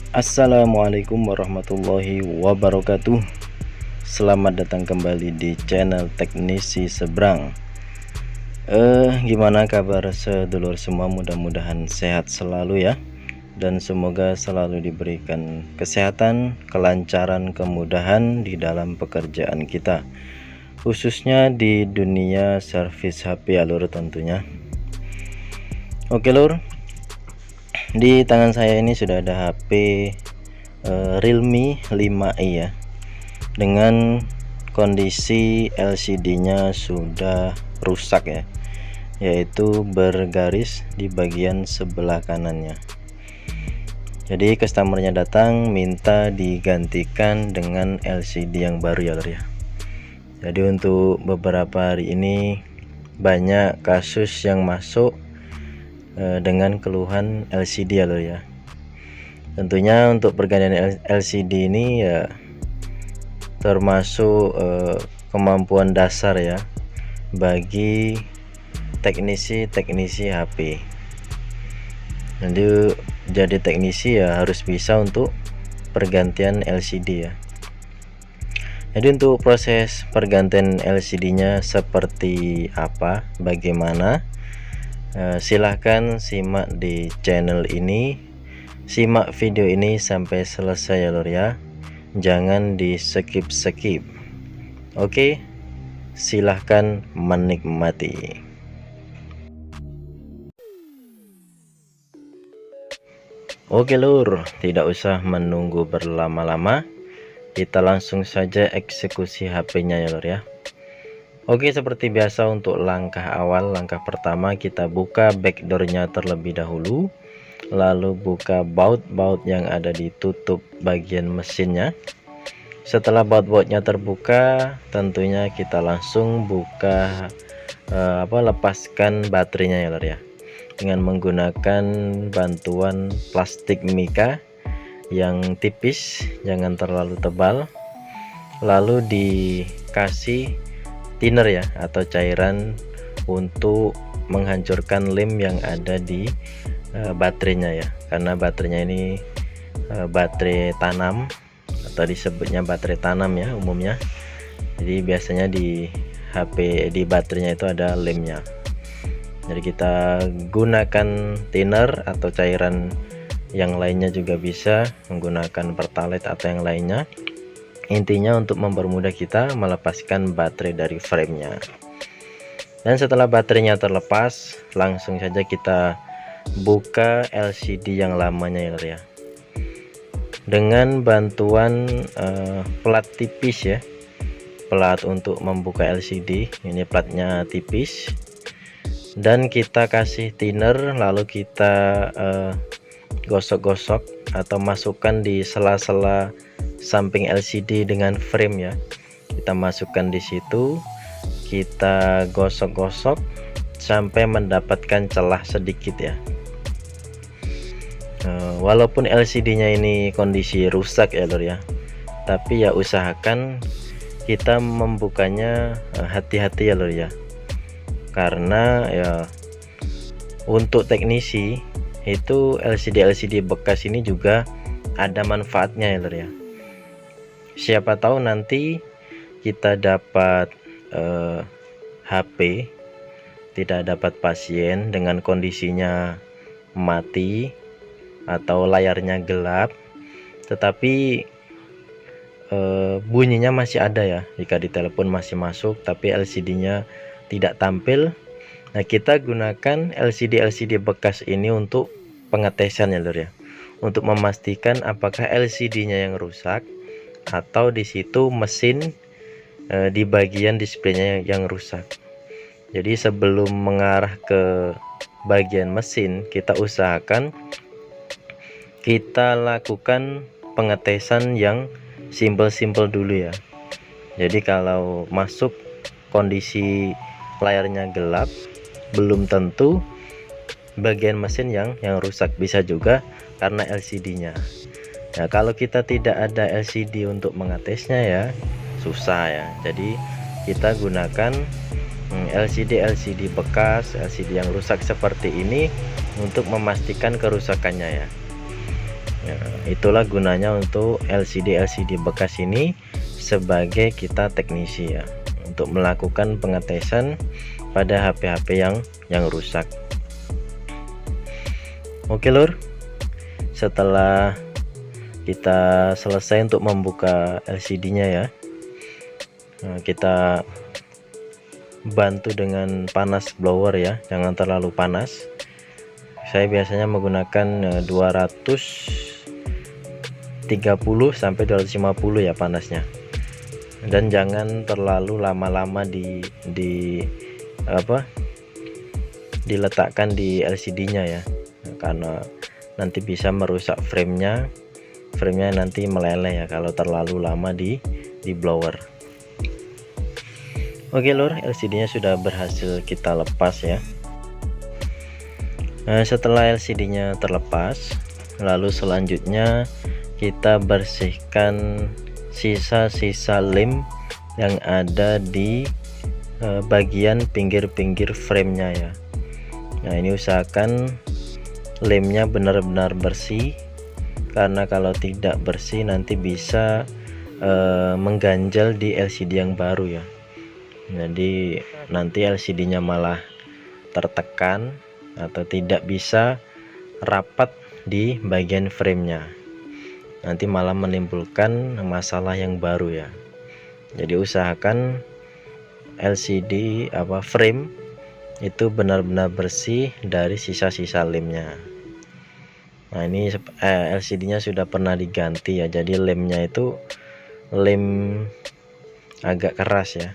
Assalamualaikum warahmatullahi wabarakatuh. Selamat datang kembali di channel Teknisi Seberang. Gimana kabar sedulur semua? Mudah-mudahan sehat selalu ya, dan semoga selalu diberikan kesehatan, kelancaran, kemudahan di dalam pekerjaan kita, khususnya di dunia servis HP ya lur tentunya. Oke lur, di tangan saya ini sudah ada HP Realme 5i ya, dengan kondisi LCD-nya sudah rusak ya, yaitu bergaris di bagian sebelah kanannya. Jadi customernya datang minta digantikan dengan LCD yang baru ya lor ya. Jadi untuk beberapa hari ini banyak kasus yang masuk dengan keluhan LCD ya lor ya. Tentunya untuk pergantian LCD ini ya termasuk kemampuan dasar ya bagi teknisi HP. Jadi teknisi ya harus bisa untuk pergantian LCD ya. Jadi untuk proses pergantian LCD nya seperti apa, bagaimana, silahkan simak di channel ini, simak video ini sampai selesai ya lor ya, jangan di skip. Oke, silahkan menikmati. Oke lur, tidak usah menunggu berlama-lama, kita langsung saja eksekusi HP-nya ya lur ya. Oke, seperti biasa untuk langkah awal, langkah pertama kita buka backdoor-nya terlebih dahulu, lalu buka baut-baut yang ada di tutup bagian mesinnya. Setelah baut-bautnya terbuka, tentunya kita langsung buka lepaskan baterainya ya lor ya, dengan menggunakan bantuan plastik mika yang tipis, jangan terlalu tebal, lalu dikasih thinner ya atau cairan untuk menghancurkan lem yang ada di baterainya ya, karena baterainya ini baterai tanam atau disebutnya baterai tanam ya umumnya. Jadi biasanya di HP di baterainya itu ada lemnya. Jadi kita gunakan thinner atau cairan yang lainnya juga bisa, menggunakan pertalite atau yang lainnya. Intinya untuk mempermudah kita melepaskan baterai dari framenya. Dan setelah baterainya terlepas, langsung saja kita buka LCD yang lamanya ya lor ya, dengan bantuan plat tipis ya, plat untuk membuka LCD ini platnya tipis, dan kita kasih thinner, lalu kita gosok-gosok atau masukkan di sela-sela samping LCD dengan frame ya. Kita masukkan di situ, kita gosok-gosok sampai mendapatkan celah sedikit ya. Walaupun LCD-nya ini kondisi rusak ya lor ya, tapi ya usahakan kita membukanya hati-hati ya lor ya, karena ya untuk teknisi itu LCD bekas ini juga ada manfaatnya ya lor ya. Siapa tahu nanti kita dapat HP, tidak dapat pasien dengan kondisinya mati atau layarnya gelap, tetapi bunyinya masih ada ya, jika ditelepon masih masuk tapi LCD-nya tidak tampil. Nah, kita gunakan LCD bekas ini untuk pengetesan ya lor ya, untuk memastikan apakah LCD-nya yang rusak atau di situ mesin di bagian displaynya yang rusak. Jadi sebelum mengarah ke bagian mesin, kita usahakan kita lakukan pengetesan yang simple dulu ya. Jadi kalau masuk kondisi layarnya gelap, belum tentu bagian mesin yang rusak, bisa juga karena LCD-nya. Nah, kalau kita tidak ada LCD untuk mengetesnya ya susah ya. Jadi kita gunakan LCD bekas, LCD yang rusak seperti ini untuk memastikan kerusakannya ya. Itulah gunanya untuk LCD bekas ini sebagai kita teknisi ya, untuk melakukan pengetesan pada HP-HP yang rusak. Oke lur, setelah kita selesai untuk membuka LCD-nya ya, kita bantu dengan panas blower ya, jangan terlalu panas. Saya biasanya menggunakan 230 sampai 250 ya panasnya, dan jangan terlalu lama-lama diletakkan di LCD-nya ya, karena nanti bisa merusak framenya nanti meleleh ya kalau terlalu lama di blower. Oke lur, LCD-nya sudah berhasil kita lepas ya. Nah, setelah LCD-nya terlepas, lalu selanjutnya kita bersihkan sisa-sisa lem yang ada di bagian pinggir-pinggir framenya ya. Nah, ini usahakan lemnya benar-benar bersih, karena kalau tidak bersih nanti bisa mengganjal di LCD yang baru ya. Jadi nanti LCD-nya malah tertekan atau tidak bisa rapat di bagian framenya, nanti malah menimbulkan masalah yang baru ya. Jadi usahakan LCD frame itu benar-benar bersih dari sisa-sisa lemnya. Nah, ini LCD-nya sudah pernah diganti ya, jadi lemnya itu lem agak keras ya,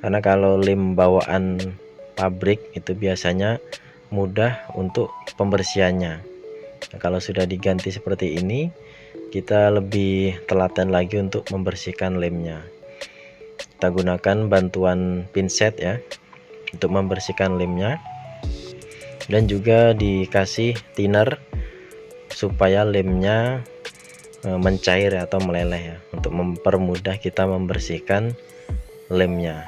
karena kalau lem bawaan pabrik itu biasanya mudah untuk pembersihannya. Nah, kalau sudah diganti seperti ini, kita lebih telaten lagi untuk membersihkan lemnya. Kita gunakan bantuan pinset ya untuk membersihkan lemnya, dan juga dikasih thinner supaya lemnya mencair atau meleleh ya, untuk mempermudah kita membersihkan lemnya.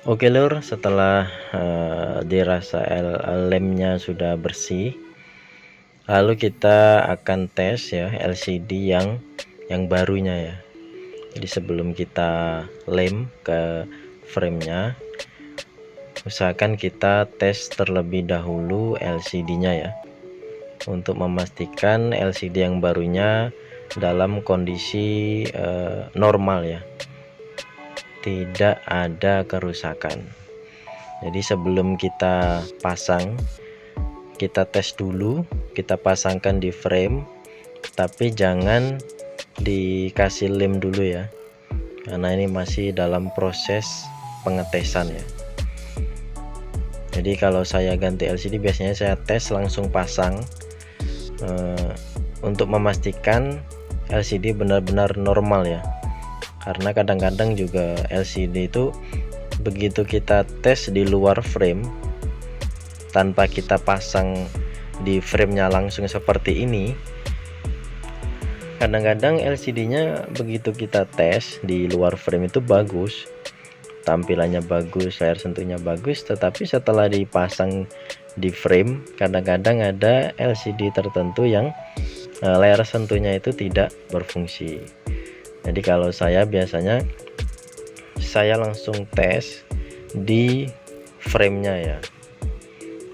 Oke lur, setelah dirasa lemnya sudah bersih, lalu kita akan tes ya LCD yang barunya ya. Jadi sebelum kita lem ke framenya, usahakan kita tes terlebih dahulu LCD-nya ya, untuk memastikan LCD yang barunya dalam kondisi normal ya, tidak ada kerusakan. Jadi sebelum kita pasang, kita tes dulu, kita pasangkan di frame, tapi jangan dikasih lem dulu ya, karena ini masih dalam proses pengetesan ya. Jadi kalau saya ganti LCD biasanya saya tes langsung pasang, untuk memastikan LCD benar-benar normal ya, karena kadang-kadang juga LCD itu begitu kita tes di luar frame tanpa kita pasang di framenya langsung seperti ini, kadang-kadang LCD-nya begitu kita tes di luar frame itu bagus, tampilannya bagus, layar sentuhnya bagus, tetapi setelah dipasang di frame kadang-kadang ada LCD tertentu yang layar sentuhnya itu tidak berfungsi. Jadi kalau saya biasanya saya langsung tes di framenya ya,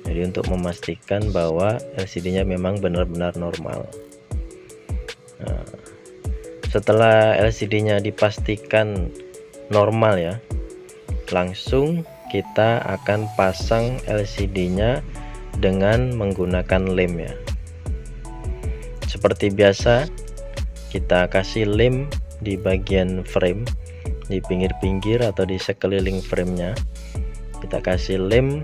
jadi untuk memastikan bahwa LCD-nya memang benar-benar normal. Nah, setelah LCD-nya dipastikan normal ya, langsung kita akan pasang LCD-nya dengan menggunakan lem ya. Seperti biasa, kita kasih lem di bagian frame, di pinggir-pinggir atau di sekeliling framenya. Kita kasih lem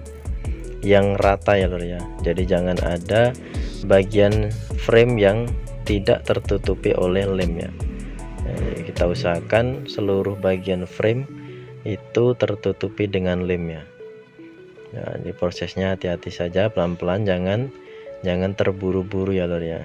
yang rata ya lur ya, jadi jangan ada bagian frame yang tidak tertutupi oleh lem ya. Jadi kita usahakan seluruh bagian frame itu tertutupi dengan lem ya. Nah, di prosesnya hati-hati saja, pelan-pelan, jangan terburu-buru ya lur ya.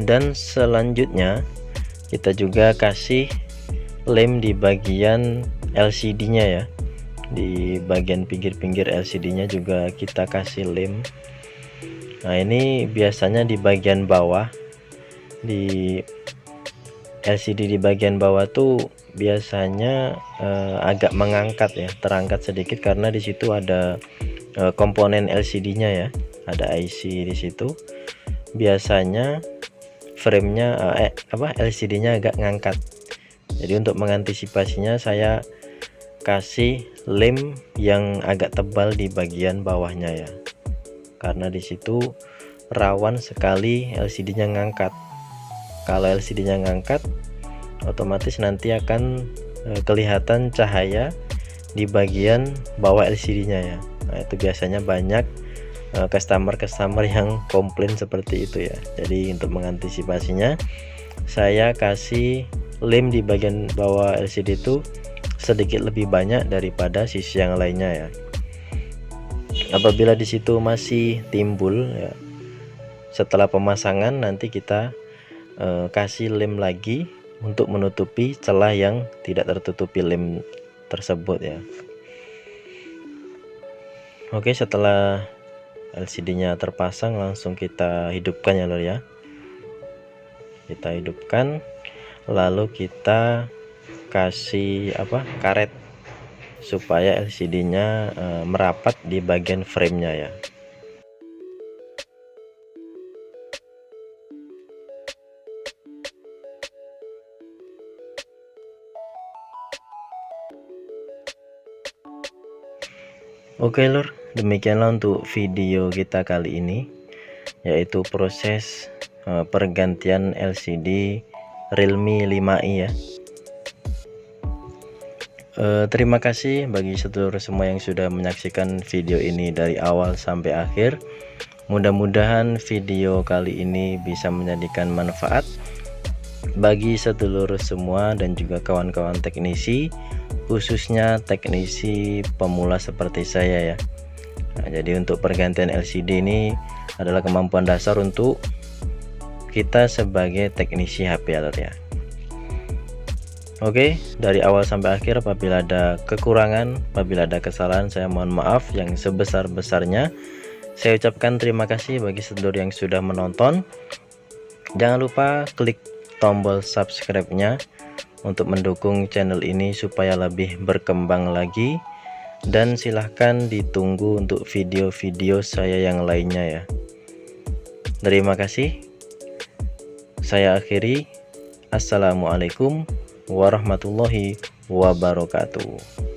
Dan selanjutnya kita juga kasih lem di bagian LCD-nya ya, di bagian pinggir-pinggir LCD-nya juga kita kasih lem. Nah ini biasanya di bagian bawah, di LCD di bagian bawah tuh biasanya agak mengangkat ya, terangkat sedikit karena di situ ada komponen LCD-nya ya, ada IC di situ. Biasanya framenya LCD-nya agak ngangkat. Jadi untuk mengantisipasinya saya kasih lem yang agak tebal di bagian bawahnya ya, karena di situ rawan sekali LCD-nya ngangkat. Kalau LCD-nya ngangkat, otomatis nanti akan kelihatan cahaya di bagian bawah LCD-nya ya. Nah itu biasanya banyak customer yang komplain seperti itu ya. Jadi untuk mengantisipasinya saya kasih lem di bagian bawah LCD itu sedikit lebih banyak daripada sisi yang lainnya ya. Apabila di situ masih timbul ya, setelah pemasangan nanti kita kasih lem lagi untuk menutupi celah yang tidak tertutupi lem tersebut ya. Oke, setelah LCD-nya terpasang, langsung kita hidupkan ya lor ya. Kita hidupkan, lalu kita kasih karet supaya LCD-nya merapat di bagian frame-nya ya. Oke lor, demikianlah untuk video kita kali ini, yaitu proses pergantian LCD Realme 5i ya. Terima kasih bagi sedulur semua yang sudah menyaksikan video ini dari awal sampai akhir. Mudah-mudahan video kali ini bisa menjadikan manfaat bagi sedulur semua dan juga kawan-kawan teknisi, khususnya teknisi pemula seperti saya ya. Nah, jadi untuk pergantian LCD ini adalah kemampuan dasar untuk kita sebagai teknisi HP ya. Oke, dari awal sampai akhir apabila ada kekurangan, apabila ada kesalahan, saya mohon maaf yang sebesar-besarnya. Saya ucapkan terima kasih bagi sedulur yang sudah menonton. Jangan lupa klik tombol subscribe-nya untuk mendukung channel ini supaya lebih berkembang lagi, dan silahkan ditunggu untuk video-video saya yang lainnya ya. Terima kasih. Saya akhiri. Assalamualaikum warahmatullahi wabarakatuh.